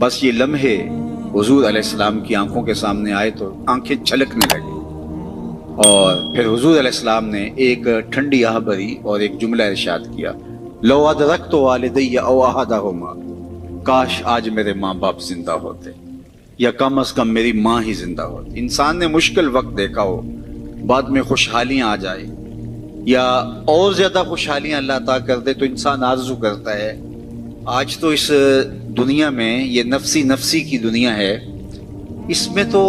بس یہ لمحے حضور علیہ السلام کی آنکھوں کے سامنے آئے تو آنکھیں چھلکنے لگی، اور پھر حضور علیہ السلام نے ایک ٹھنڈی آہ بھری اور ایک جملہ ارشاد کیا، لو ادرکت والدی او احدہما، کاش آج میرے ماں باپ زندہ ہوتے، یا کم از کم میری ماں ہی زندہ ہوتی۔ انسان نے مشکل وقت دیکھا ہو، بعد میں خوشحالیاں آ جائے یا اور زیادہ خوشحالیاں اللہ عطا کر دے تو انسان آرزو کرتا ہے۔ آج تو اس دنیا میں یہ نفسی نفسی کی دنیا ہے، اس میں تو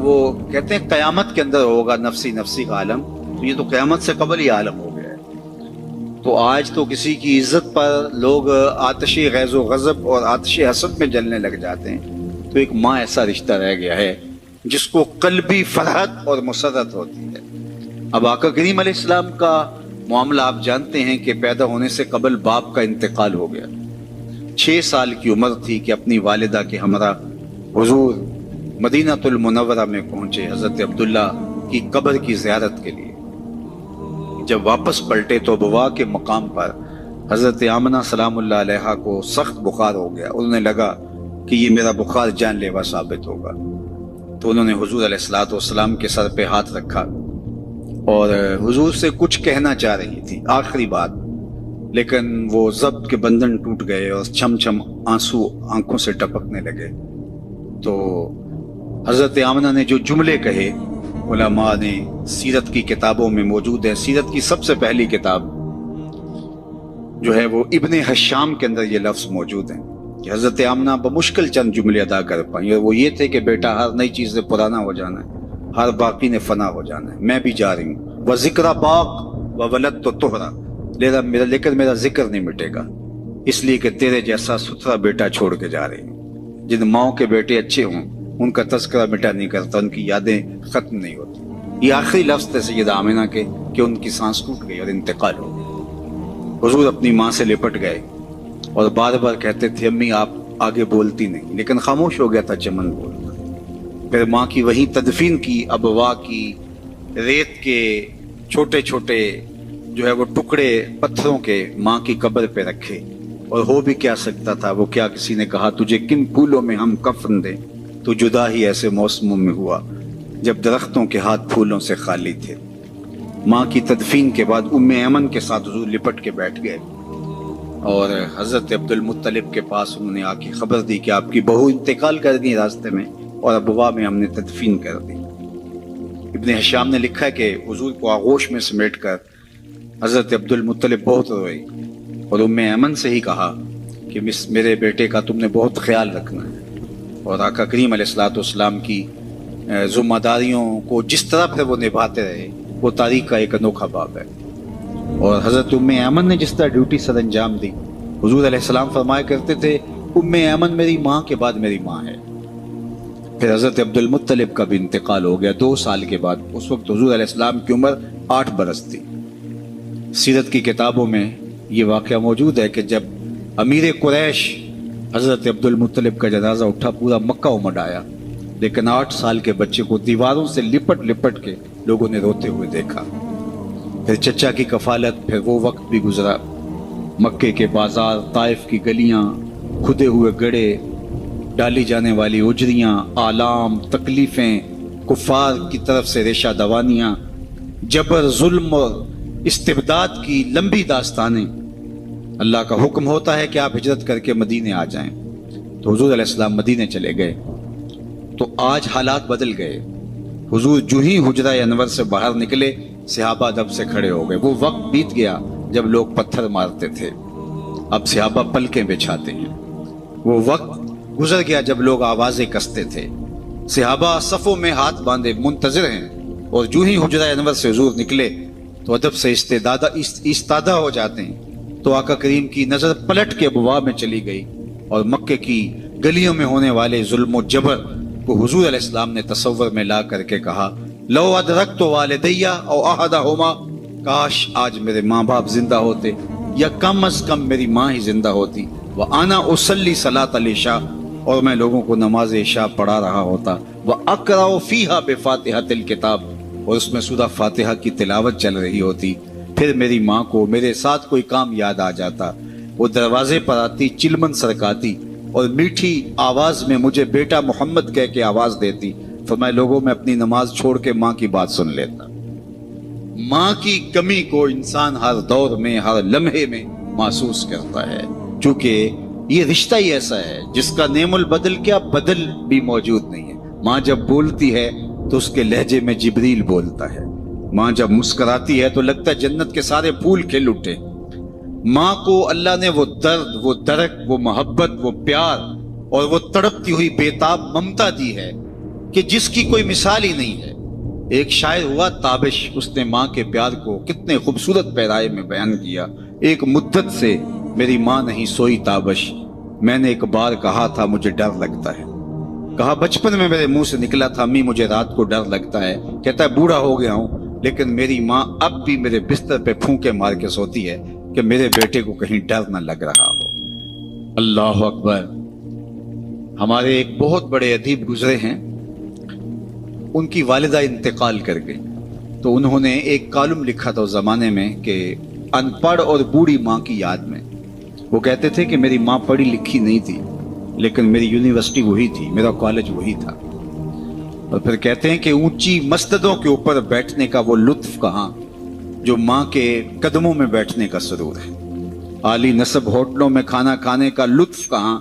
وہ کہتے ہیں قیامت کے اندر ہوگا نفسی نفسی کا عالم، تو یہ تو قیامت سے قبل ہی عالم ہو گیا ہے۔ تو آج تو کسی کی عزت پر لوگ آتش غیظ و غضب اور آتش حسد میں جلنے لگ جاتے ہیں، تو ایک ماں ایسا رشتہ رہ گیا ہے جس کو قلبی فرحت اور مسرت ہوتی ہے۔ اب آقا کریم علیہ السلام کا معاملہ آپ جانتے ہیں کہ پیدا ہونے سے قبل باپ کا انتقال ہو گیا۔ 6 سال کی عمر تھی کہ اپنی والدہ کے ہمراہ حضور مدینہ المنورہ میں پہنچے حضرت عبداللہ کی قبر کی زیارت کے لیے۔ جب واپس پلٹے تو ابوا کے مقام پر حضرت آمنہ سلام اللہ علیہا کو سخت بخار ہو گیا، انہیں لگا کہ یہ میرا بخار جان لیوا ثابت ہوگا، تو انہوں نے حضور علیہ الصلوۃ والسلام کے سر پہ ہاتھ رکھا اور حضور سے کچھ کہنا چاہ رہی تھی، آخری بات، لیکن وہ ضبط کے بندھن ٹوٹ گئے اور چھم چھم آنسو آنکھوں سے ٹپکنے لگے۔ تو حضرت آمنہ نے جو جملے کہے علماء نے سیرت کی کتابوں میں موجود ہے، سیرت کی سب سے پہلی کتاب جو ہے وہ ابن حشام کے اندر یہ لفظ موجود ہیں کہ حضرت آمنہ بمشکل چند جملے ادا کر پائیں، اور وہ یہ تھے کہ بیٹا ہر نئی چیز سے پرانا ہو جانا ہے، ہر باقی نے فنا ہو جانا ہے، میں بھی جا رہی ہوں، وہ ذکر باق و ولد تو تہرا، لیکن میرا ذکر نہیں مٹے گا، اس لیے کہ تیرے جیسا ستھرا بیٹا چھوڑ کے جا رہی ہوں۔ جن ماؤں کے بیٹے اچھے ہوں ان کا تذکرہ مٹا نہیں کرتا، ان کی یادیں ختم نہیں ہوتی۔ یہ آخری لفظ تھے سیدہ آمنہ کے کہ ان کی سانس ٹوٹ گئی اور انتقال ہو گیا۔ حضور اپنی ماں سے لپٹ گئے اور بار بار کہتے تھے امی آپ آگے بولتی نہیں، لیکن خاموش ہو گیا تھا چمن بولنا۔ پھر ماں کی وہی تدفین کی، ابوا کی ریت کے چھوٹے چھوٹے جو ہے وہ ٹکڑے پتھروں کے ماں کی قبر پہ رکھے، اور ہو بھی کیا سکتا تھا، وہ کیا کسی نے کہا تجھے کن پھولوں میں ہم کفن دیں، تو جدا ہی ایسے موسموں میں ہوا جب درختوں کے ہاتھ پھولوں سے خالی تھے۔ ماں کی تدفین کے بعد ام ایمن کے ساتھ حضور لپٹ کے بیٹھ گئے اور حضرت عبد المطلب کے پاس انہوں نے آ کے خبر دی کہ آپ کی بہو انتقال کر گئی راستے میں، اور ابوا میں ہم نے تدفین کر دی۔ ابن حشام نے لکھا ہے کہ حضور کو آغوش میں سمیٹ کر حضرت عبد المطلب بہت روئی اور ام ایمن سے ہی کہا کہ میرے بیٹے کا تم نے بہت خیال رکھنا ہے، اور آقا کریم علیہ الصلوۃ والسلام کی ذمہ داریوں کو جس طرح پھر وہ نبھاتے رہے وہ تاریخ کا ایک انوکھا باب ہے۔ اور حضرت ام ایمن نے جس طرح ڈیوٹی سر انجام دی، حضور علیہ السلام فرمایا کرتے تھے ام ایمن میری ماں کے بعد میری ماں ہے۔ پھر حضرت عبد المطلب کا بھی انتقال ہو گیا 2 سال کے بعد، اس وقت حضور علیہ السلام کی عمر 8 برس تھی۔ سیرت کی کتابوں میں یہ واقعہ موجود ہے کہ جب امیر قریش حضرت عبد المطلب کا جنازہ اٹھا پورا مکہ امڈ آیا، لیکن 8 سال کے بچے کو دیواروں سے لپٹ لپٹ کے لوگوں نے روتے ہوئے دیکھا۔ پھر چچا کی کفالت، پھر وہ وقت بھی گزرا، مکے کے بازار، طائف کی گلیاں، کھدے ہوئے گڑھے، ڈالی جانے والی اجریاں، آلام، تکلیفیں، کفار کی طرف سے ریشہ دوانیاں، جبر، ظلم اور استبداد کی لمبی داستانیں۔ اللہ کا حکم ہوتا ہے کہ آپ ہجرت کر کے مدینے آ جائیں، تو حضور علیہ السلام مدینے چلے گئے۔ تو آج حالات بدل گئے، حضور جو ہی حجرہ انور سے باہر نکلے صحابہ دب سے کھڑے ہو گئے۔ وہ وقت بیت گیا جب لوگ پتھر مارتے تھے، اب صحابہ پلکیں بچھاتے ہیں۔ وہ وقت گزر گیا جب لوگ آوازیں کستے تھے، صحابہ صفوں میں ہاتھ باندھے منتظر ہیں، اور جو ہی حجرہ انور سے حضور نکلے تو ادب سے استادہ ہو جاتے ہیں۔ تو آقا کریم کی نظر پلٹ کے ابوا میں چلی گئی اور مکے کی گلیوں میں ہونے والے ظلم و جبر کو حضور علیہ السلام نے تصور میں لا کر کے کہا، لو ادرکت والدیہ او احدہما، کاش آج میرے ماں باپ زندہ ہوتے، یا کم از کم میری ماں ہی زندہ ہوتی، وانا اصلی صلاۃ العشاء، اور میں لوگوں کو نماز عشاء پڑھا رہا ہوتا، واقرأ فیہا بفاتحۃ الکتاب، اور اس میں سورہ فاتحہ کی تلاوت چل رہی ہوتی۔ پھر میری ماں کو میرے ساتھ کوئی کام یاد آ جاتا، وہ دروازے پر آتی، چلمن سرکاتی اور میٹھی آواز میں مجھے بیٹا محمد کہہ کے آواز دیتی، فرمایا لوگوں میں اپنی نماز چھوڑ کے ماں کی بات سن لیتا۔ ماں کی کمی کو انسان ہر دور میں، ہر لمحے میں محسوس کرتا ہے، چونکہ یہ رشتہ ہی ایسا ہے جس کا نعم البدل کیا بدل بھی موجود نہیں ہے۔ ماں جب بولتی ہے تو اس کے لہجے میں جبریل بولتا ہے، ماں جب مسکراتی ہے تو لگتا ہے جنت کے سارے پھول کھل اٹھے۔ ماں کو اللہ نے وہ درد، وہ درک، وہ محبت، وہ پیار اور وہ تڑپتی ہوئی بےتاب ممتا دی ہے کہ جس کی کوئی مثال ہی نہیں ہے۔ ایک شاعر ہوا تابش، اس نے ماں کے پیار کو کتنے خوبصورت پیرائے میں بیان کیا۔ ایک مدت سے میری ماں نہیں سوئی تابش، میں نے ایک بار کہا تھا مجھے ڈر لگتا ہے، کہا بچپن میں میرے منہ سے نکلا تھا امی مجھے رات کو ڈر لگتا ہے، کہتا ہے بوڑھا ہو گیا ہوں لیکن میری ماں اب بھی میرے بستر پہ پھونکے مار کے سوتی ہے کہ میرے بیٹے کو کہیں ڈر نہ لگ رہا ہو۔ اللہ اکبر۔ ہمارے ایک بہت بڑے ادیب گزرے ہیں، ان کی والدہ انتقال کر گئی تو انہوں نے ایک کالم لکھا تھا اس زمانے میں کہ ان پڑھ اور بوڑھی ماں کی یاد میں۔ وہ کہتے تھے کہ میری ماں پڑھی لکھی نہیں تھی لیکن میری یونیورسٹی وہی تھی، میرا کالج وہی تھا۔ اور پھر کہتے ہیں کہ اونچی مسندوں کے اوپر بیٹھنے کا وہ لطف کہاں جو ماں کے قدموں میں بیٹھنے کا سرور ہے، عالی نصب ہوٹلوں میں کھانا کھانے کا لطف کہاں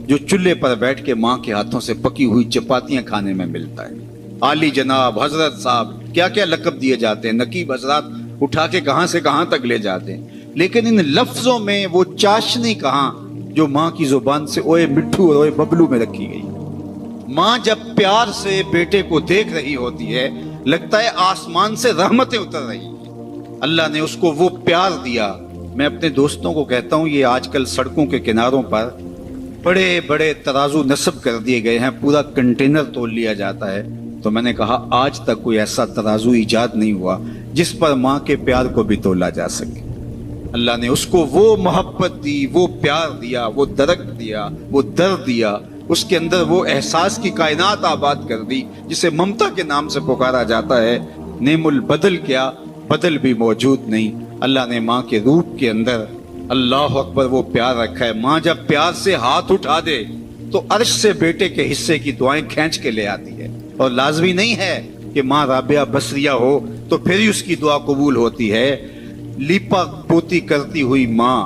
جو چولہے پر بیٹھ کے ماں کے ہاتھوں سے پکی ہوئی چپاتیاں کھانے میں ملتا ہے۔ عالی جناب، حضرت صاحب، کیا کیا لقب دیے جاتے ہیں، نقیب حضرات اٹھا کے کہاں سے کہاں تک لے جاتے ہیں، لیکن ان لفظوں میں وہ چاشنی کہاں جو ماں کی زبان سے اوئے مٹھو اور اوئے ببلو میں رکھی گئی۔ ماں جب پیار سے بیٹے کو دیکھ رہی ہوتی ہے لگتا ہے آسمان سے رحمتیں اتر رہی ہیں۔ اللہ نے اس کو وہ پیار دیا۔ میں اپنے دوستوں کو کہتا ہوں یہ آج کل سڑکوں کے کناروں پر بڑے بڑے ترازو نصب کر دیے گئے ہیں، پورا کنٹینر تول لیا جاتا ہے، تو میں نے کہا آج تک کوئی ایسا ترازو ایجاد نہیں ہوا جس پر ماں کے پیار کو بھی تولا جا سکے۔ اللہ نے اس کو وہ محبت دی، وہ پیار دیا، وہ درک دیا، وہ درد دیا، اس کے اندر وہ احساس کی کائنات آباد کر دی جسے ممتا کے نام سے پکارا جاتا ہے۔ نعم البدل کیا بدل بھی موجود نہیں۔ اللہ نے ماں کے روپ کے اندر اللہ اکبر وہ پیار رکھا ہے۔ ماں جب پیار سے ہاتھ اٹھا دے تو عرش سے بیٹے کے حصے کی دعائیں کھینچ کے لے آتی ہے، اور لازمی نہیں ہے کہ ماں رابعہ بصریہ ہو تو پھر ہی اس کی دعا قبول ہوتی ہے۔ لیپا پوتی کرتی ہوئی ماں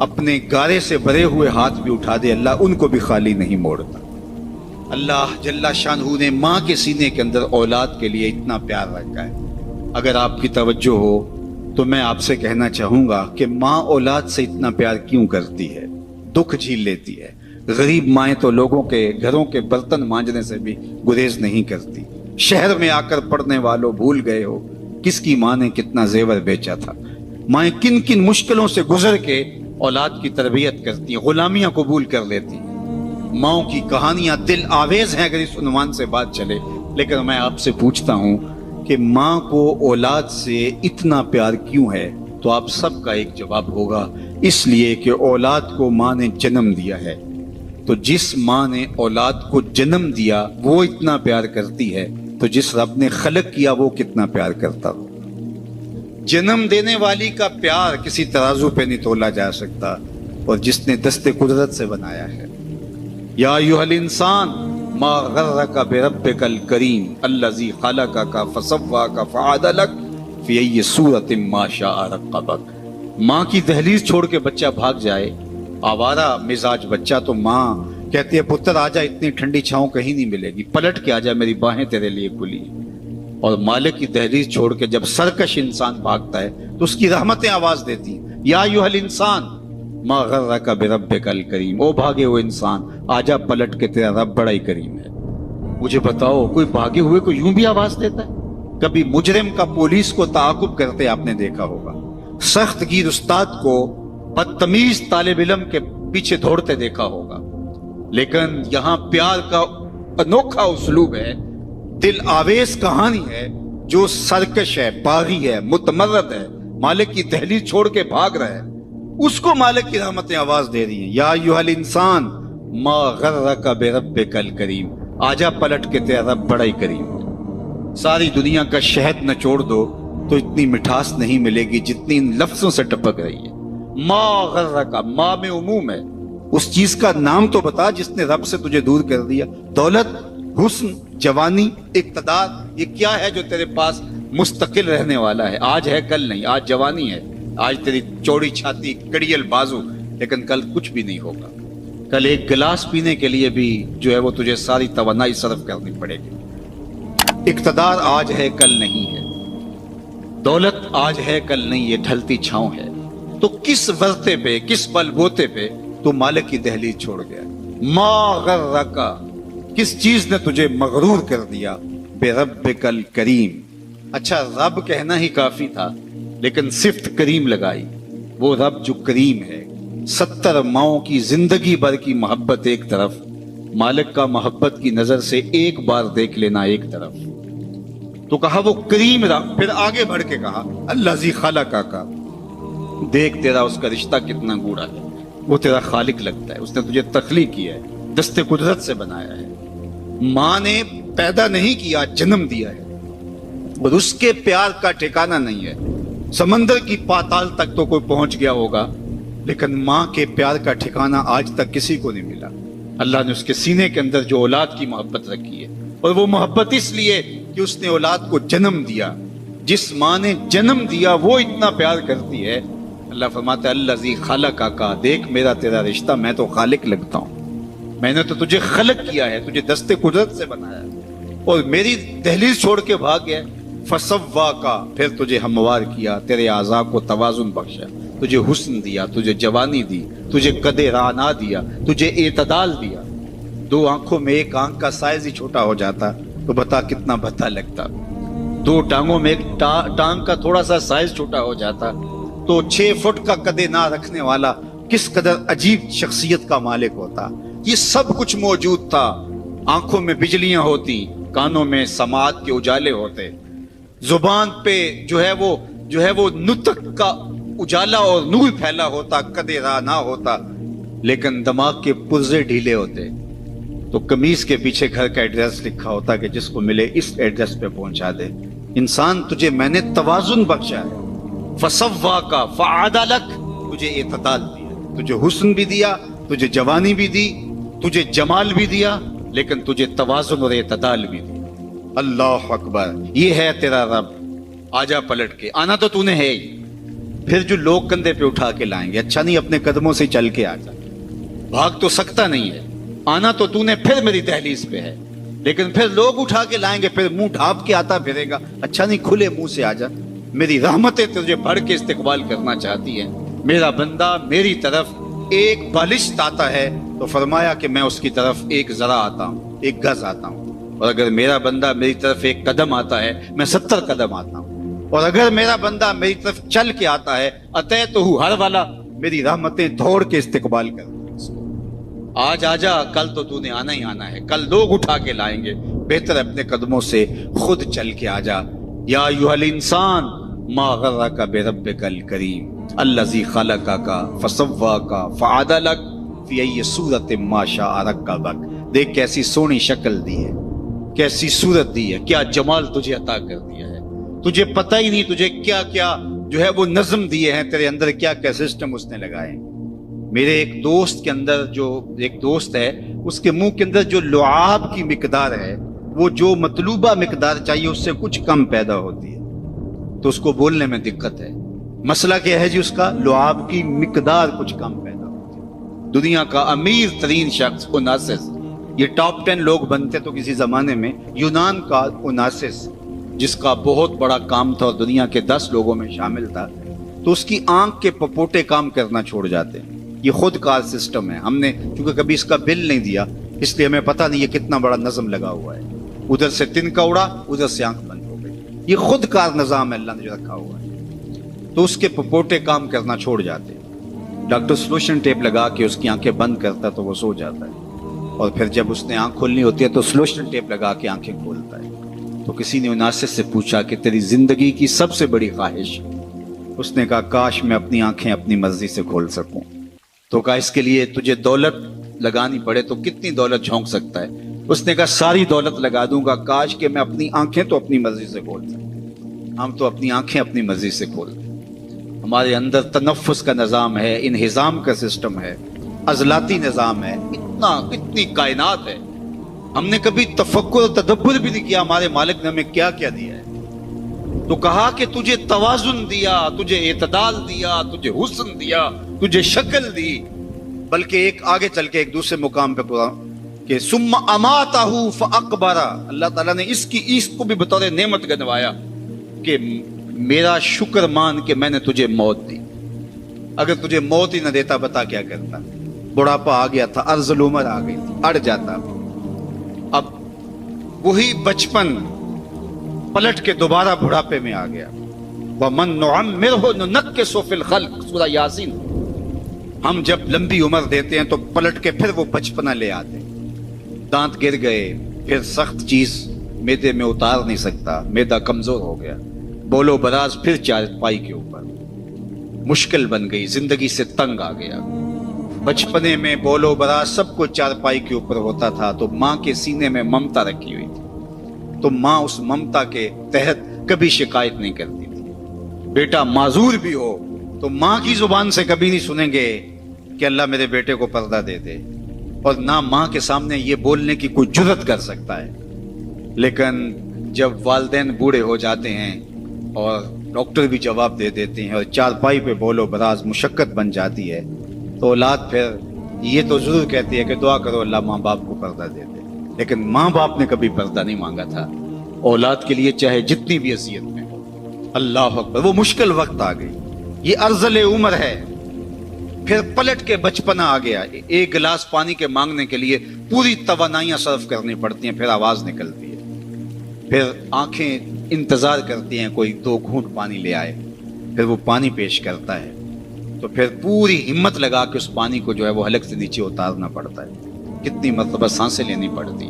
اپنے گارے سے بھرے ہوئے ہاتھ بھی اٹھا دے، اللہ ان کو بھی خالی نہیں موڑتا۔ اللہ جل شانہ نے ماں کے سینے کے اندر اولاد کے لیے اتنا پیار رکھا ہے۔ اگر آپ کی توجہ ہو تو میں آپ سے کہنا چاہوں گا کہ ماں اولاد سے اتنا پیار کیوں کرتی ہے، دکھ جھیل لیتی ہے۔ غریب مائیں تو لوگوں کے گھروں کے برتن مانجنے سے بھی گریز نہیں کرتی۔ شہر میں آ کر پڑھنے والوں بھول گئے ہو کس کی ماں نے کتنا زیور بیچا تھا۔ مائیں کن کن مشکلوں سے گزر کے اولاد کی تربیت کرتی ہیں، غلامیاں قبول کر لیتی ہیں۔ ماؤں کی کہانیاں دل آویز ہیں اگر اس عنوان سے بات چلے، لیکن میں آپ سے پوچھتا ہوں کہ ماں کو اولاد سے اتنا پیار کیوں ہے، تو آپ سب کا ایک جواب ہوگا، اس لیے کہ اولاد کو ماں نے جنم دیا ہے۔ تو جس ماں نے اولاد کو جنم دیا وہ اتنا پیار کرتی ہے تو جس رب نے خلق کیا وہ کتنا پیار کرتا ہو۔ جنم دینے والی کا پیار کسی ترازو پہ نہیں تولا جا سکتا، اور جس نے دست قدرت سے بنایا ہے۔ یا ایھا الانسان ما غرک بربک الکریم الذی خلقک فسواک فعدلک فی ای صورۃ ما شاء رکبک۔ ماں کی دہلیز چھوڑ کے بچہ بھاگ جائے، آوارہ مزاج بچہ، تو ماں کہتی ہے پتر آجا، اتنی ٹھنڈی چھاؤں کہیں نہیں ملے گی، پلٹ کے آجا، میری باہیں تیرے لیے کھلی۔ اور مالک کی دہلیز چھوڑ کے جب سرکش انسان بھاگتا ہے تو اس کی رحمتیں آواز دیتی ہیں، یا ایھا الانسان ما غرک بربک الکریم، او بھاگے ہوئے انسان آجا پلٹ کے، تیرا رب بڑا ہی کریم ہے۔ مجھے بتاؤ کوئی بھاگے ہوئے کو یوں بھی آواز دیتا ہے؟ کبھی مجرم کا پولیس کو تعاقب کرتے آپ نے دیکھا ہوگا، سخت گیر استاد کو بدتمیز طالب علم کے پیچھے دوڑتے دیکھا ہوگا، لیکن یہاں پیار کا انوکھا اسلوب ہے، دل آویز کہانی ہے، جو سرکش ہے، باغی ہے، متمرد ہے، مالک کی دہلیز چھوڑ کے بھاگ رہا ہے، اس کو مالک کی رحمتیں آواز دے رہی ہیں، یا ایھا الانسان ما غرک بربک الکریم، آجا پلٹ کے، تیرا رب بڑا ہی کریم ہے۔ ساری دنیا کا شہد نچوڑ دو تو اتنی مٹھاس نہیں ملے گی جتنی ان لفظوں سے ٹپک رہی ہے۔ ما غرک، ما میں عموم ہے، اس چیز کا نام تو بتا جس نے رب سے تجھے دور کر دیا. دولت، حسن، جوانی، اقتدار، یہ کیا ہے جو تیرے پاس مستقل رہنے والا ہے؟ آج ہے کل نہیں. آج جوانی ہے، آج تیری چوڑی چھاتی، کڑیل بازو، لیکن کل کچھ بھی نہیں ہوگا. کل ایک گلاس پینے کے لیے بھی جو ہے وہ تجھے ساری توانائی صرف کرنی پڑے گی. اقتدار آج ہے کل نہیں ہے، دولت آج ہے کل نہیں، یہ ڈھلتی چھاؤں ہے. تو کس ورطے پہ، کس بل بوتے پہ تو مالک کی دہلیز چھوڑ گیا؟ ما غرکا، کس چیز نے تجھے مغرور کر دیا؟ بے ربک الکریم. اچھا رب کہنا ہی کافی تھا، لیکن صفت کریم لگائی. وہ رب جو کریم ہے. 70 ماؤں کی زندگی بھر کی محبت ایک طرف، مالک کا محبت کی نظر سے ایک بار دیکھ لینا ایک طرف. تو کہا وہ کریم رب. پھر آگے بڑھ کے کہا الذی خلقک کا، دیکھ تیرا اس کا رشتہ کتنا گوڑا ہے. وہ تیرا خالق لگتا ہے، اس نے تجھے تخلیق کیا ہے، دست قدرت سے بنایا ہے. ماں نے پیدا نہیں کیا، جنم دیا ہے، اور اس کے پیار کا ٹھکانہ نہیں ہے. سمندر کی پاتال تک تو کوئی پہنچ گیا ہوگا، لیکن ماں کے پیار کا ٹھکانہ آج تک کسی کو نہیں ملا. اللہ نے اس کے سینے کے اندر جو اولاد کی محبت رکھی ہے، اور وہ محبت اس لیے کہ اس نے اولاد کو جنم دیا. جس ماں نے جنم دیا وہ اتنا پیار کرتی ہے. اللہ فرماتا ہے الذی خلقک، دیکھ میرا تیرا رشتہ، میں تو خالق لگتا ہوں. میں نے تو تجھے خلق کیا ہے، تجھے دست قدرت سے بنایا ہے، اور میری دہلیز چھوڑ کے بھاگ گیا. فسواک، پھر تجھے ہموار کیا، تیرے اعضاء کو توازن بخشا، تجھے حسن دیا، تجھے جوانی دی، تجھے قد رانا دیا، تجھے اعتدال دیا. 2 آنکھوں میں ایک آنکھ کا سائز ہی چھوٹا ہو جاتا تو بتا کتنا بھتا لگتا. 2 ٹانگوں میں ایک ٹانگ کا تھوڑا سا سائز چھوٹا ہو جاتا تو 6 فٹ کا قد نہ رکھنے والا کس قدر عجیب شخصیت کا مالک ہوتا. یہ سب کچھ موجود تھا. آنکھوں میں بجلیاں ہوتی، کانوں میں سماعت کے اجالے ہوتے، زبان پہ جو ہے وہ نطق کا اجالا اور نور پھیلا ہوتا، قد رانا ہوتا، لیکن دماغ کے پرزے ڈھیلے ہوتے. تو قمیص کے پیچھے گھر کا ایڈریس لکھا ہوتا کہ جس کو ملے اس ایڈریس پہ پہنچا دے. انسان تجھے میں نے توازن بخشا ہے. فسواک فعدلک، تجھے اعتدال دیا، تجھے حسن بھی دیا، تجھے جوانی بھی دی، تجھے جمال بھی دیا، لیکن تجھے توازن اور اعتدال بھی دیا. اللہ اکبر. یہ ہے تیرا رب. آجا پلٹ کے، آنا تو نے ہے ہی. پھر جو لوگ کندھے پہ اٹھا کے لائیں گے، اچھا نہیں اپنے قدموں سے چل کے آجا، بھاگ تو سکتا نہیں ہے. آنا تو نے پھر میری دہلیز پہ ہے، لیکن پھر لوگ اٹھا کے لائیں گے، پھر منہ ڈھانپ کے آتا پھرے گا. اچھا نہیں کھلے منہ سے آجا، میری رحمتیں تجھے بڑھ کے استقبال کرنا چاہتی ہیں. میرا بندہ میری طرف ایک بالشت آتا ہے تو فرمایا کہ میں اس کی طرف 1 ذرا آتا ہوں، 1 گز آتا ہوں. اور اگر میرا بندہ میری طرف 1 قدم آتا ہے، میں 70 قدم آتا ہوں. اور اگر میرا بندہ میری طرف چل کے آتا ہے، اتیتہ ہر والا، میری رحمتیں دوڑ کے استقبال کر. آج آجا، کل تو نے آنا ہی آنا ہے، کل لوگ اٹھا کے لائیں گے. بہتر اپنے قدموں سے خود چل کے آجا. یا ایھا الانسان ما غرک بربک الکریم الذی خلقک فسواک فعدلک فی ای صورت ما شاء رکبک. دیکھ کیسی سونی شکل دی ہے، کیسی صورت دی ہے، کیا جمال تجھے عطا کر دیا ہے. تجھے پتہ ہی نہیں تجھے کیا کیا جو ہے وہ نظم دیے ہیں، تیرے اندر کیا کیا سسٹم اس نے لگائے ہیں. میرے ایک دوست کے اندر، جو ایک دوست ہے، اس کے منہ کے اندر جو لعاب کی مقدار ہے، وہ جو مطلوبہ مقدار چاہیے اس سے کچھ کم پیدا ہوتی ہے، تو اس کو بولنے میں دقت ہے. مسئلہ کیا ہے جی؟ اس کا لعاب کی مقدار کچھ کم پیدا ہوتی ہے. دنیا کا امیر ترین شخص اوناسس، یہ ٹاپ 10 لوگ بنتے تو کسی زمانے میں یونان کا اوناسس، جس کا بہت بڑا کام تھا اور دنیا کے 10 لوگوں میں شامل تھا، تو اس کی آنکھ کے پپوٹے کام کرنا چھوڑ جاتے ہیں. یہ خود کار سسٹم ہے. ہم نے چونکہ کبھی اس کا بل نہیں دیا، اس لیے ہمیں پتہ نہیں یہ کتنا بڑا نظم لگا ہوا ہے. ادھر سے تنکا اڑا، ادھر سے آنکھ بند ہو گئی. یہ خود کار نظام ہے اللہ نے جو رکھا ہوا ہے. تو اس کے پپوٹے کام کرنا چھوڑ جاتے ہیں. ڈاکٹر سلوشن ٹیپ لگا کے اس کی آنکھیں بند کرتا تو وہ سو جاتا ہے، اور پھر جب اس نے آنکھ کھولنی ہوتی ہے تو سلوشن ٹیپ لگا کے آنکھیں کھولتا ہے. تو کسی نے اوناسس سے پوچھا کہ تیری زندگی کی سب سے بڑی خواہش؟ اس نے کہا کاش میں اپنی آنکھیں اپنی مرضی سے کھول سکوں. تو کہا اس کے لیے تجھے دولت لگانی پڑے تو کتنی دولت جھونک سکتا ہے؟ اس نے کہا ساری دولت لگا دوں گا، کاش کہ میں اپنی آنکھیں تو اپنی مرضی سے کھول سکوں. ہم تو اپنی آنکھیں اپنی مرضی سے کھولتے ہیں. ہمارے اندر تنفس کا نظام ہے، انہضام کا سسٹم ہے، عضلاتی نظام ہے، اتنی کائنات ہے، ہم نے کبھی تفکر اور تدبر بھی نہیں کیا ہمارے مالک نے ہمیں کیا کیا دیا ہے۔ تو کہا کہ تجھے توازن دیا، تجھے اعتدال دیا، تجھے حسن دیا، تجھے شکل دی، بلکہ ایک آگے چل کے ایک دوسرے مقام پہ پورا کہ ثم اماتہ فاقبرہ، اللہ تعالیٰ نے اس کو بھی بطور نعمت گنوایا کہ میرا شکر مان کہ میں نے تجھے موت دی، اگر تجھے موت ہی نہ دیتا بتا کیا کرتا۔ بڑھاپا آ گیا تھا، ارذ العمر آ گئی تھی، اڑ جاتا۔ اب وہی بچپن پلٹ کے دوبارہ بڑھاپے میں آ گیا۔ وَمَن نُعَمِّرْهُ نُنَكِّسُ فِي الْخَلْقِ، سورہ یاسین۔ ہم جب لمبی عمر دیتے ہیں تو پلٹ کے پھر وہ بچپنا لے آتے ہیں، دانت گر گئے، پھر سخت چیز میدے میں اتار نہیں سکتا، میدا کمزور ہو گیا، بولو براز پھر چارپائی کے اوپر، مشکل بن گئی، زندگی سے تنگ آ گیا۔ بچپنے میں بولو براز سب کچھ چارپائی کے اوپر ہوتا تھا تو ماں کے سینے میں ممتا رکھی ہوئی تھی، تو ماں اس ممتا کے تحت کبھی شکایت نہیں کرتی تھی۔ بیٹا معذور بھی ہو تو ماں کی زبان سے کبھی نہیں سنیں گے کہ اللہ میرے بیٹے کو پردہ دے دے، اور نہ ماں کے سامنے یہ بولنے کی کوئی جرت کر سکتا ہے۔ لیکن جب والدین بوڑھے ہو جاتے ہیں اور ڈاکٹر بھی جواب دے دیتے ہیں اور چارپائی پہ بولو براز مشقت بن جاتی ہے، تو اولاد پھر یہ تو ضرور کہتی ہے کہ دعا کرو اللہ ماں باپ کو پردہ دے دے، لیکن ماں باپ نے کبھی پردہ نہیں مانگا تھا اولاد کے لیے، چاہے جتنی بھی اذیت میں ہو۔ اللہ اکبر، وہ مشکل وقت آ گئی، یہ ارذل عمر ہے۔ پھر پلٹ کے بچپنا آ گیا، ایک گلاس پانی کے مانگنے کے لیے پوری توانائیاں صرف کرنی پڑتی ہیں، پھر آواز نکلتی ہے، پھر آنکھیں انتظار کرتی ہیں کوئی دو گھونٹ پانی لے آئے، پھر وہ پانی پیش کرتا ہے، تو پھر پوری ہمت لگا کے اس پانی کو جو ہے وہ حلق سے نیچے اتارنا پڑتا ہے، کتنی مرتبہ سانسیں لینی پڑتی۔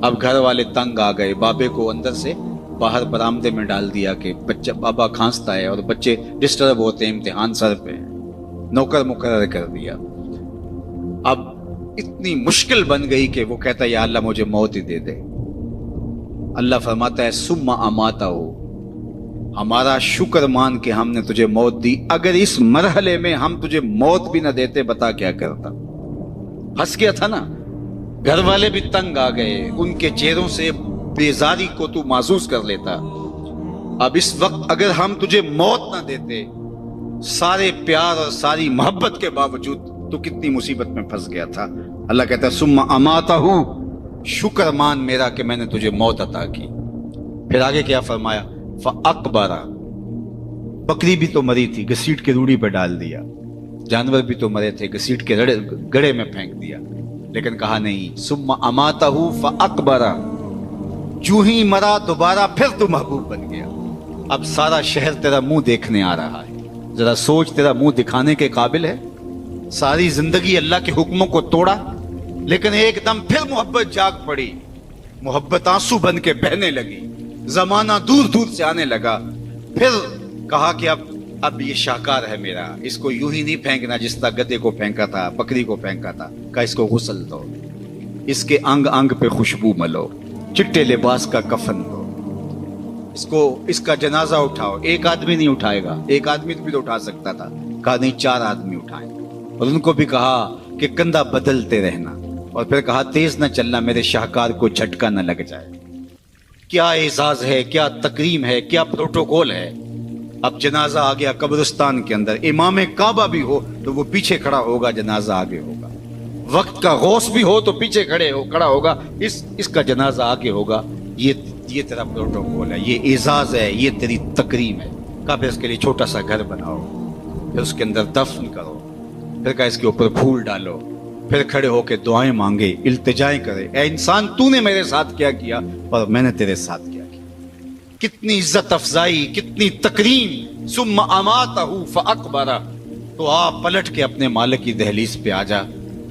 اب گھر والے تنگ آ گئے، بابے کو اندر سے باہر برآمدے میں ڈال دیا کہ بچہ بابا کھانستا ہے اور بچے ڈسٹرب ہوتے ہیں، امتحان سر پہ، نوکر مقرر کر دیا۔ اب اتنی مشکل بن گئی کہ وہ کہتا ہے یا اللہ مجھے موت ہی دے دے۔ اللہ فرماتا ہے ثم اماتہ، ہمارا شکر مان کے ہم نے تجھے موت دی، اگر اس مرحلے میں ہم تجھے موت بھی نہ دیتے بتا کیا کرتا۔ ہنس گیا تھا نا، گھر والے بھی تنگ آ گئے، ان کے چہروں سے بیزاری کو تو محسوس کر لیتا۔ اب اس وقت اگر ہم تجھے موت نہ دیتے، سارے پیار اور ساری محبت کے باوجود تو کتنی مصیبت میں پھنس گیا تھا۔ اللہ کہتا ہے ثم اماتہ، شکر مان میرا کہ میں نے تجھے موت عطا کی۔ پھر آگے کیا فرمایا؟ فاقبرہ، بکری بھی تو مری تھی، گھسیٹ کے روڑی پہ ڈال دیا، جانور بھی تو مرے تھے، گھسیٹ کے گڑھے میں پھینک دیا، لیکن کہا نہیں ثم اماتہ فاقبرہ، جو ہی مرا دوبارہ پھر تو محبوب بن گیا۔ اب سارا شہر تیرا منہ دیکھنے آ رہا ہے، ذرا سوچ، تیرا منہ دکھانے کے قابل ہے؟ ساری زندگی اللہ کے حکموں کو توڑا، لیکن ایک دم پھر محبت جاگ پڑی، محبت آنسو بن کے بہنے لگی، زمانہ دور دور سے آنے لگا۔ پھر کہا کہ اب یہ شاہکار ہے میرا، اس کو یوں ہی نہیں پھینکنا جس طرح گدے کو پھینکا تھا، بکری کو پھینکا تھا، کہا اس کو غسل دو، اس کے انگ انگ پہ خوشبو ملو، چٹے لباس کا کفن دو، اس کا جنازہ اٹھاؤ۔ ایک آدمی نہیں اٹھائے گا، ایک آدمی بھی تو اٹھا سکتا تھا، کہا نہیں 4 آدمی اٹھائیں، اور ان کو بھی کہا کہ کندھا بدلتے رہنا، اور پھر کہا تیز نہ چلنا میرے شاہکار کو جھٹکا نہ لگ جائے۔ کیا اعزاز ہے، کیا تکریم ہے، کیا پروٹوکول ہے۔ اب جنازہ آ گیا قبرستان کے اندر، امام کعبہ بھی ہو تو وہ پیچھے کھڑا ہوگا، جنازہ آگے ہوگا، وقت کا غوث بھی ہو تو پیچھے کھڑا ہوگا، اس کا جنازہ آگے ہوگا۔ یہ تیرا پروٹوکول ہے، یہ اعزاز ہے، یہ تیری تکریم ہے۔ کہا پھر اس کے لیے چھوٹا سا گھر بناؤ، پھر اس کے اندر دفن کرو، پھر کہا اس کے اوپر پھول ڈالو، پھر کھڑے ہو کے دعائیں مانگے، التجائیں کرے، اے انسان تو نے میرے ساتھ کیا کیا اور میں نے تیرے ساتھ کیا کیا۔ کتنی عزت افزائی، کتنی تکریم۔ ثم اماتہ فاقبرہ، تو آپ پلٹ کے اپنے مالک کی دہلیز پہ آ جا،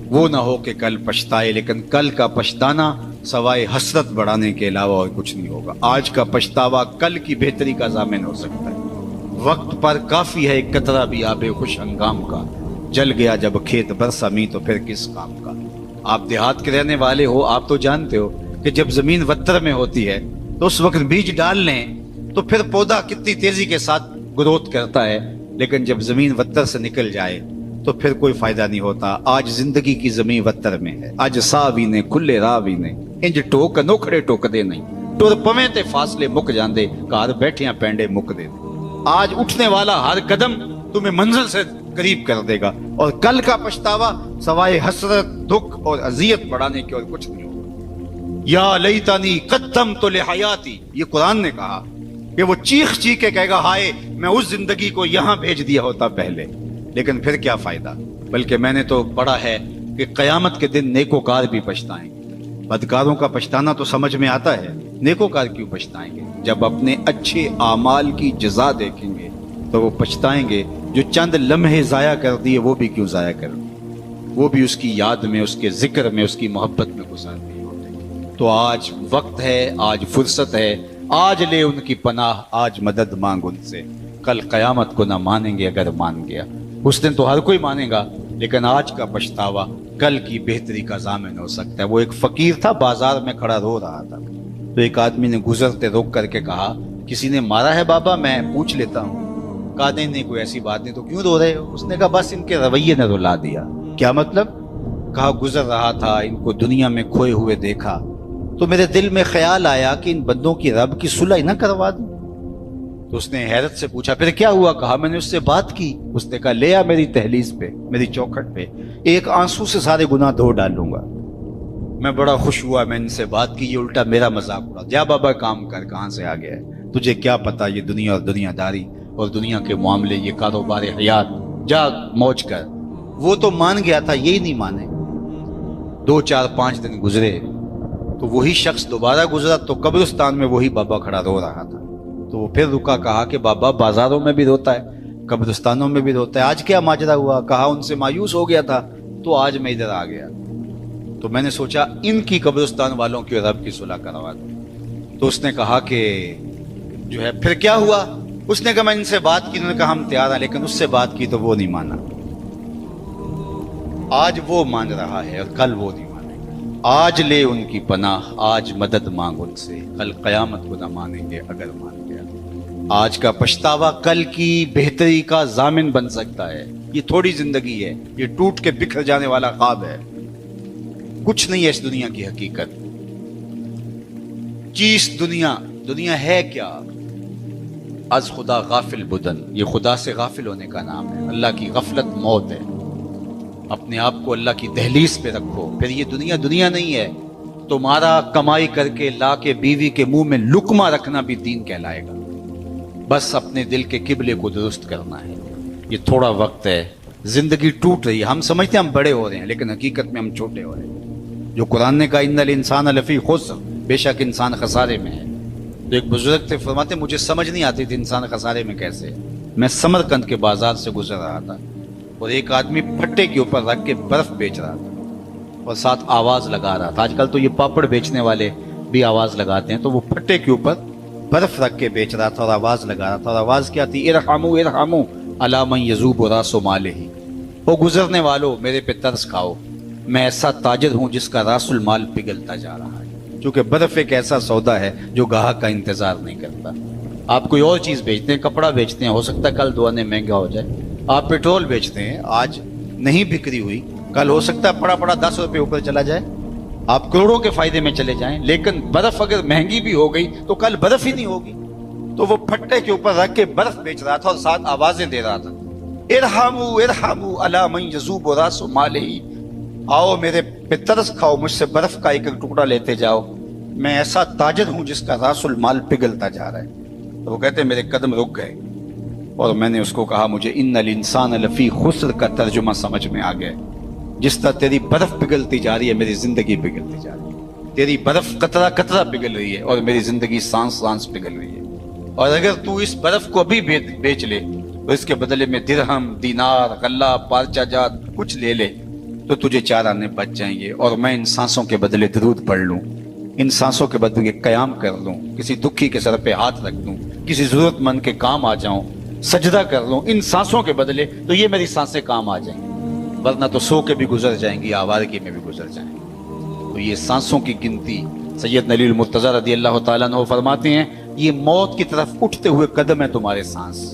وہ نہ ہو کہ کل پچھتائے، لیکن کل کا پچھتانا سوائے حسرت بڑھانے کے علاوہ اور کچھ نہیں ہوگا۔ آج کا پچھتاوا کل کی بہتری کا ضامن ہو سکتا ہے۔ وقت پر کافی ہے ایک قطرہ بھی آب خوش ہنگام کا، جل گیا جب کھیت برسا می تو پھر کس کام کا۔ آپ دیہات کے رہنے والے ہو، آپ تو جانتے ہو کہ جب زمین وتر میں ہوتی ہے تو اس وقت بیج ڈال لیں تو پھر پودا کتنی تیزی کے ساتھ گروتھ کرتا ہے، لیکن جب زمین وتر سے نکل جائے تو پھر کوئی فائدہ نہیں ہوتا۔ آج زندگی کی زمین وتر میں ہے، اج ساوی نے کھلے راوی نے، انج ٹوک نوکھڑے ٹوکدے نہیں، ٹر پویں تے فاصلے مک جاندے، گھر بیٹھیاں پینڈے مک دے۔ آج اٹھنے والا ہر قدم تمہیں منزل سے قریب کر دے گا، اور کل کا پچھتاوا سوائے حسرت، دکھ اور اذیت بڑھانے کے اور کچھ نہیں ہوگا۔ یا لیتنی قدمت لحیاتی، یہ قرآن نے کہا کہ وہ چیخ چیخ کے کہے گا ہائے میں اس زندگی کو یہاں بھیج دیا ہوتا پہلے، لیکن پھر کیا فائدہ، بلکہ میں نے تو پڑھا ہے کہ قیامت کے دن نیکوکار بھی پچھتائیں گے۔ بدکاروں کا پچھتانا تو سمجھ میں آتا ہے، نیکوکار کیوں پچھتائیں گے؟ جب اپنے اچھے اعمال کی جزا دیکھیں گے تو وہ پچھتائیں گے، جو چند لمحے ضائع کر دیے وہ بھی کیوں ضائع کر دیے، وہ بھی اس کی یاد میں، اس کے ذکر میں، اس کی محبت میں گزار دیے ہوتے۔ تو آج وقت ہے، آج فرصت ہے، آج لے ان کی پناہ، آج مدد مانگ ان سے، کل قیامت کو نہ مانیں گے اگر مان گیا۔ اس دن تو ہر کوئی مانے گا، لیکن آج کا پچھتاوا کل کی بہتری کا ضامن ہو سکتا ہے۔ وہ ایک فقیر تھا، بازار میں کھڑا رو رہا تھا، تو ایک آدمی نے گزرتے روک کر کے کہا کسی نے مارا ہے بابا؟ میں پوچھ لیتا ہوں۔ کہا نہیں کوئی ایسی بات نہیں، تو کیوں رو رہے ہو؟ اس نے کہا بس ان کے رویے نے رلا دیا۔ کیا مطلب؟ کہا گزر رہا تھا، ان کو دنیا میں کھوئے ہوئے دیکھا تو میرے دل میں خیال آیا کہ ان بندوں کی رب کی صلح نہ کروا دوں۔ تو اس نے حیرت سے پوچھا پھر کیا ہوا؟ کہا میں نے اس سے بات کی، اس نے کہا لے آ میری دہلیز پہ، میری چوکھٹ پہ، ایک آنسو سے سارے گناہ دھو ڈالوں گا۔ میں بڑا خوش ہوا، میں ان سے بات کی، یہ الٹا میرا مذاق اڑا۔ جا بابا کام کر، کہاں سے آ گیا ہے تجھے کیا پتا یہ دنیا اور دنیا داری اور دنیا کے معاملے، یہ کاروبار حیات، جا موج کر۔ وہ تو مان گیا تھا، یہی نہیں مانے۔ 2 4 5 دن گزرے تو وہی شخص دوبارہ گزرا تو قبرستان میں وہی بابا کھڑا رو رہا تھا۔ تو وہ پھر رکا، کہا کہ بابا بازاروں میں بھی روتا ہے، قبرستانوں میں بھی روتا ہے، آج کیا ماجرا ہوا؟ کہا ان سے مایوس ہو گیا تھا تو آج میں ادھر آ گیا، تو میں نے سوچا ان کی قبرستان والوں کی رب کی صلح کروا دوں۔ تو اس نے کہا کہ جو ہے پھر کیا ہوا؟ اس نے کہا میں ان سے بات کی، انہوں نے کہا ہم تیار ہیں، لیکن اس سے بات کی تو وہ نہیں مانا۔ آج وہ مان رہا ہے اور کل وہ نہیں مانے گا۔ آج لے ان کی پناہ، آج مدد مانگ ان سے، کل قیامت کو نہ مانیں گے اگر مان گیا۔ آج کا پچھتاوا کل کی بہتری کا ضامن بن سکتا ہے۔ یہ تھوڑی زندگی ہے، یہ ٹوٹ کے بکھر جانے والا خواب ہے، کچھ نہیں ہے اس دنیا کی حقیقت۔ چیز دنیا ہے کیا؟ از خدا غافل بدن، یہ خدا سے غافل ہونے کا نام ہے۔ اللہ کی غفلت موت ہے۔ اپنے آپ کو اللہ کی دہلیز پہ رکھو، پھر یہ دنیا نہیں ہے۔ تمہارا کمائی کر کے لا کے بیوی کے منہ میں لقمہ رکھنا بھی دین کہلائے گا۔ بس اپنے دل کے قبلے کو درست کرنا ہے۔ یہ تھوڑا وقت ہے، زندگی ٹوٹ رہی ہے، ہم سمجھتے ہیں ہم بڑے ہو رہے ہیں، لیکن حقیقت میں ہم چھوٹے ہو رہے ہیں۔ جو قرآن نے کہا ان الانسان لفی خسر، بے شک انسان خسارے میں ہے۔ تو ایک بزرگ تھے، فرماتے مجھے سمجھ نہیں آتی تھی انسان خسارے میں کیسے۔ میں سمرقند کے بازار سے گزر رہا تھا اور ایک آدمی پھٹے کے اوپر رکھ کے برف بیچ رہا تھا اور ساتھ آواز لگا رہا تھا۔ آج کل تو یہ پاپڑ بیچنے والے بھی آواز لگاتے ہیں، تو وہ پھٹے کے اوپر برف رکھ کے بیچ رہا تھا اور آواز لگا رہا تھا، اور آواز کیا تھی؟ ارحموا ارحموا علی من یذوب راس مالہ، وہ گزرنے والوں میرے پہ ترس کھاؤ، میں ایسا تاجر ہوں جس کا راس المال پگھلتا جا رہا ہے۔ چونکہ برف ایک ایسا سودا ہے جو گاہک کا انتظار نہیں کرتا۔ آپ کوئی اور چیز بیچتے ہیں، کپڑا بیچتے ہیں، ہو سکتا ہے کل دو آنے مہنگا ہو جائے۔ آپ پیٹرول بیچتے ہیں، آج نہیں بکری ہوئی، کل ہو سکتا ہے پڑا 10 روپے اوپر چلا جائے، آپ کروڑوں کے فائدے میں چلے جائیں، لیکن برف اگر مہنگی بھی ہو گئی تو کل برف ہی نہیں ہوگی۔ تو وہ پھٹے کے اوپر رکھ کے برف بیچ رہا تھا اور ساتھ آوازیں دے رہا تھا، ارحموا ارحموا علی من یذوب راس مالہ، آؤ میرے پہ ترس کھاؤ، مجھ سے برف کا ایک ٹکڑا لیتے جاؤ، میں ایسا تاجر ہوں جس کا راس المال پگھلتا جا رہا ہے۔ تو وہ کہتے ہیں میرے قدم رک گئے اور میں نے اس کو کہا مجھے ان الانسان لفی خسر کا ترجمہ سمجھ میں آ گیا۔ جس طرح تیری برف پگھلتی جا رہی ہے میری زندگی پگھلتی جا رہی ہے، تیری برف قطرہ قطرہ پگھل رہی ہے اور میری زندگی سانس سانس پگھل رہی ہے، اور اگر تو اس برف کو ابھی بیچ لے تو اس کے بدلے میں درہم، دینار، غلہ، پارچہ جات کچھ لے لے تو تجھے 4 آنے بچ جائیں گے، اور میں ان سانسوں کے بدلے درود پڑھ لوں، ان سانسوں کے بدلے قیام کر لوں، کسی دکھی کے سر پہ ہاتھ رکھ دوں، کسی ضرورت مند کے کام آ جاؤں، سجدہ کر لوں ان سانسوں کے بدلے، تو یہ میری سانسیں کام آ جائیں گی، ورنہ تو سو کے بھی گزر جائیں گی، آوارگی میں بھی گزر جائیں گی۔ تو یہ سانسوں کی گنتی، سید علی المرتضیٰ رضی اللہ تعالیٰ عنہ فرماتے ہیں یہ موت کی طرف اٹھتے ہوئے قدم ہے تمہارے سانس۔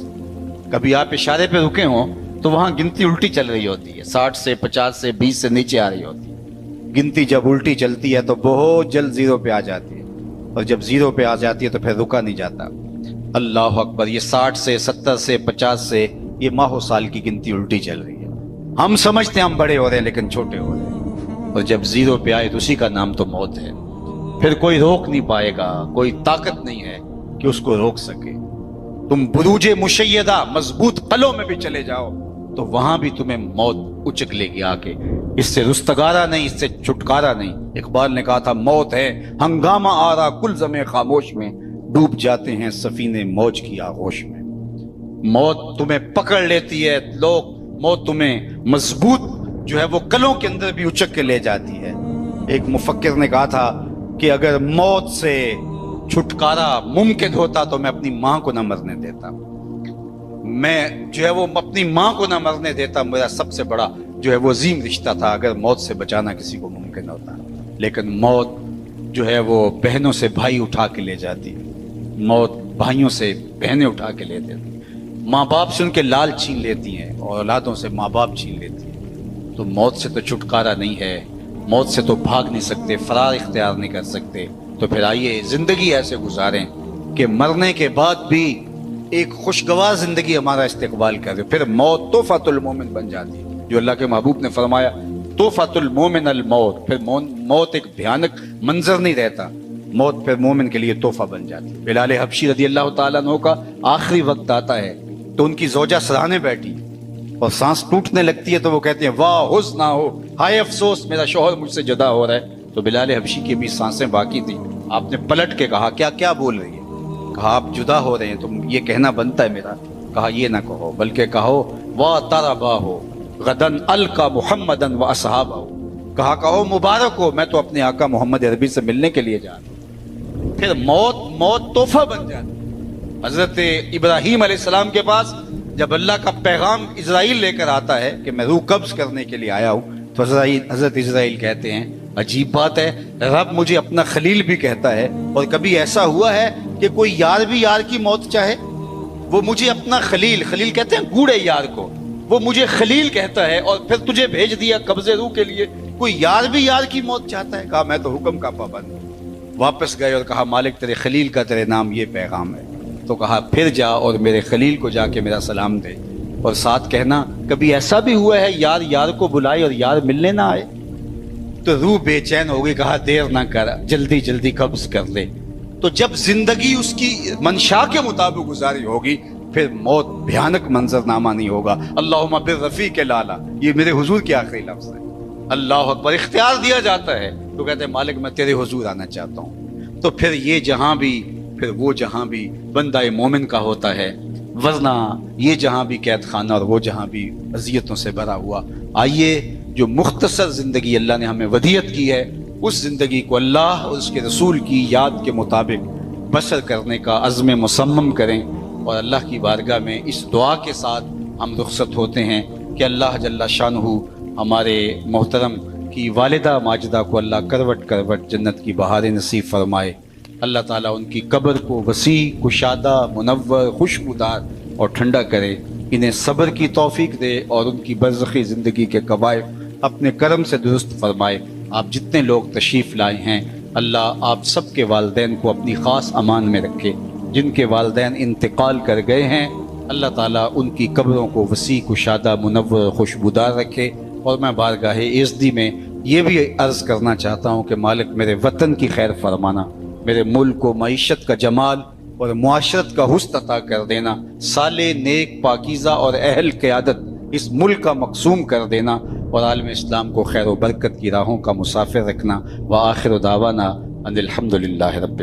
کبھی آپ اشارے پہ رکے ہوں تو وہاں گنتی الٹی چل رہی ہوتی ہے، 60 سے 50 سے 20 سے نیچے آ رہی ہوتی ہے۔ گنتی جب الٹی چلتی ہے تو بہت جلد زیرو پہ آ جاتی ہے، اور جب زیرو پہ آ جاتی ہے تو پھر رکا نہیں جاتا۔ اللہ اکبر، یہ 60 سے 70 سے 50 سے یہ ماہ و سال کی گنتی الٹی چل رہی ہے۔ ہم سمجھتے ہیں ہم بڑے ہو رہے ہیں لیکن چھوٹے ہو رہے ہیں، اور جب زیرو پہ آئے تو اسی کا نام تو موت ہے۔ پھر کوئی روک نہیں پائے گا، کوئی طاقت نہیں ہے کہ اس کو روک سکے۔ تم بروج مشیدہ مضبوط قلعوں میں بھی چلے جاؤ تو وہاں بھی تمہیں موت اچک لے گی آ کے، اس سے رستگارا نہیں، اس سے چھٹکارا نہیں۔ اقبال نے کہا تھا موت ہے ہنگامہ آرا کل زمیں خاموش میں، ڈوب جاتے ہیں سفینے موج کی آغوش میں۔ موت تمہیں پکڑ لیتی ہے، موت تمہیں مضبوط جو ہے وہ قلعوں کے اندر بھی اچک کے لے جاتی ہے۔ ایک مفکر نے کہا تھا کہ اگر موت سے چھٹکارا ممکن ہوتا تو میں اپنی ماں کو نہ مرنے دیتا، میں جو ہے وہ اپنی ماں کو نہ مرنے دیتا، میرا سب سے بڑا جو ہے وہ عظیم رشتہ تھا اگر موت سے بچانا کسی کو ممکن ہوتا۔ لیکن موت جو ہے وہ بہنوں سے بھائی اٹھا کے لے جاتی، موت بھائیوں سے بہنیں اٹھا کے لے دیتی، ماں باپ سے ان کے لال چھین لیتی ہیں اور اولادوں سے ماں باپ چھین لیتی ہیں۔ تو موت سے تو چھٹکارا نہیں ہے، موت سے تو بھاگ نہیں سکتے، فرار اختیار نہیں کر سکتے۔ تو پھر آئیے زندگی ایسے گزاریں کہ مرنے کے بعد بھی ایک خوشگوار زندگی ہمارا استقبال کرے۔ پھر موت تحفۃ المومن بن جاتی ہے، جو اللہ کے محبوب نے فرمایا تحفۃ المومن الموت۔ پھر موت ایک بھیانک منظر نہیں رہتا، موت پھر مومن کے لیے تحفہ بن جاتی ہے۔ بلال حبشی رضی اللہ تعالیٰ عنہ کا آخری وقت آتا ہے تو ان کی زوجہ سراہنے بیٹھی اور سانس ٹوٹنے لگتی ہے تو وہ کہتے ہیں واہ حزن نہ ہو، ہائے افسوس میرا شوہر مجھ سے جدا ہو رہا ہے۔ تو بلال حبشی کی بھی سانسیں باقی تھیں، آپ نے پلٹ کے کہا کیا بول رہی ہے؟ کہا آپ جدا ہو رہے ہیں تو یہ کہنا بنتا ہے میرا۔ کہا یہ نہ کہو بلکہ کہو وا تربا ہو غدن القا محمدن و اصحابہ۔ کہو مبارک ہو، میں تو اپنے آقا محمد عربی سے ملنے کے لیے جا رہا ہوں۔ پھر موت تحفہ بن جاتی۔ حضرت ابراہیم علیہ السلام کے پاس جب اللہ کا پیغام اسرائیل لے کر آتا ہے کہ میں روح قبض کرنے کے لیے آیا ہوں، تو حضرت اسرائیل کہتے ہیں عجیب بات ہے، رب مجھے اپنا خلیل بھی کہتا ہے، اور کبھی ایسا ہوا ہے کہ کوئی یار بھی یار کی موت چاہے؟ وہ مجھے اپنا خلیل کہتے ہیں گوڑے یار کو، وہ مجھے خلیل کہتا ہے اور پھر تجھے بھیج دیا قبضے روح کے لیے، کوئی یار بھی یار کی موت چاہتا ہے؟ کہا میں تو حکم کا پابند ہوں۔ واپس گئے اور کہا مالک تیرے خلیل کا تیرے نام یہ پیغام ہے۔ تو کہا پھر جا اور میرے خلیل کو جا کے میرا سلام دے، اور ساتھ کہنا کبھی ایسا بھی ہوا ہے یار کو بلائے اور یار ملنے نہ آئے؟ تو روح بے چین ہو گئی، کہا دیر نہ کر، جلدی قبض کر لے۔ تو جب زندگی اس کی منشا کے مطابق گزاری ہوگی پھر موت بھیانک منظرنامہ نہیں ہوگا۔ اللہم بالرفیق الاعلی، یہ میرے حضور کے آخری لفظ ہے۔ اللہ اکبر، اختیار دیا جاتا ہے تو کہتے ہیں مالک میں تیرے حضور آنا چاہتا ہوں۔ تو پھر یہ جہاں بھی، پھر وہ جہاں بھی بندہ مومن کا ہوتا ہے، ورنہ یہ جہاں بھی قید خانہ اور وہ جہاں بھی اذیتوں سے بھرا ہوا۔ آئیے جو مختصر زندگی اللہ نے ہمیں ودیعت کی ہے، اس زندگی کو اللہ اور اس کے رسول کی یاد کے مطابق بسر کرنے کا عزم مصمم کریں، اور اللہ کی بارگاہ میں اس دعا کے ساتھ ہم رخصت ہوتے ہیں کہ اللہ جل شانہ ہمارے محترم کی والدہ ماجدہ کو اللہ کروٹ کروٹ جنت کی بہاریں نصیب فرمائے۔ اللہ تعالیٰ ان کی قبر کو وسیع، کشادہ، منور، خوشبودار اور ٹھنڈا کرے، انہیں صبر کی توفیق دے اور ان کی برزخی زندگی کے قوائف اپنے کرم سے درست فرمائے۔ آپ جتنے لوگ تشریف لائے ہیں اللہ آپ سب کے والدین کو اپنی خاص امان میں رکھے، جن کے والدین انتقال کر گئے ہیں اللہ تعالیٰ ان کی قبروں کو وسیع، کشادہ، منور، خوشبودار رکھے۔ اور میں بارگاہ عزدی میں یہ بھی عرض کرنا چاہتا ہوں کہ مالک میرے وطن کی خیر فرمانا، میرے ملک کو معیشت کا جمال اور معاشرت کا حسن عطا کر دینا، صالح، نیک، پاکیزہ اور اہل قیادت اس ملک کا مقسوم کر دینا، اور عالم اسلام کو خیر و برکت کی راہوں کا مسافر رکھنا۔ وآخر دعوانا ان الحمد للہ رب العالمین۔